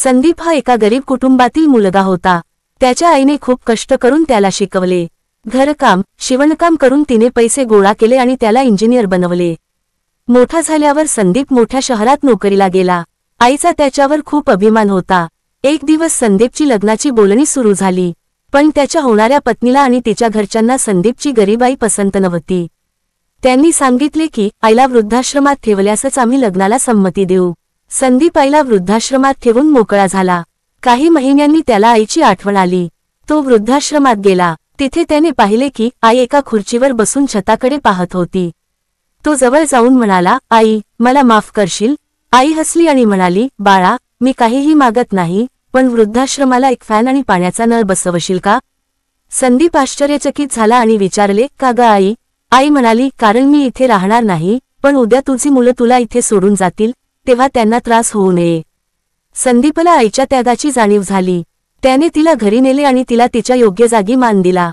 संदीप हा एका गरीब कुटुंबातील मुलगा होता। त्याच्या आईने खूप कष्ट करून त्याला शिकवले। घरकाम, शिवणकाम करून तिने पैसे गोळा केले आणि त्याला इंजिनियर बनवले। मोठा झाल्यावर संदीप मोठ्या शहरात नोकरीला गेला। आईचा त्याच्यावर खूप अभिमान होता। एक दिवस संदीपची लग्नाची बोलणी सुरू झाली, पण त्याच्या होणाऱ्या पत्नीला आणि तिच्या घरच्यांना संदीपची गरीब आई पसंत नव्हती। त्यांनी सांगितले की आईला वृद्धाश्रमात ठेवल्यासच आम्ही लग्नाला संमती देऊ। संदीप आईला वृद्धाश्रमात ठेवून मोकळा झाला। काही महिन्यांनी त्याला आईची आठवण आली। तो वृद्धाश्रमात गेला। तिथे त्याने पाहिले की आई एका खुर्चीवर बसून छताकडे पाहत होती। तो जवळ जाऊन म्हणाला, आई, मला माफ करशील? आई हसली आणि म्हणाली, बाळा, मी काहीही मागत नाही, पण वृद्धाश्रमाला एक फॅन आणि पाण्याचा नळ बसवशील का? संदीप आश्चर्यचकित झाला आणि विचारले, का ग आई? आई म्हणाली, कारण मी इथे राहणार नाही, पण उद्या तुझी मुलं तुला इथे सोडून जातील, तेव्हा त्यांना त्रास होऊ नये। संदीपला आईच्या त्यागाची जाणीव झाली। त्याने तिला घरी नेले आणि तिला तिच्या योग्य जागी मान दिला।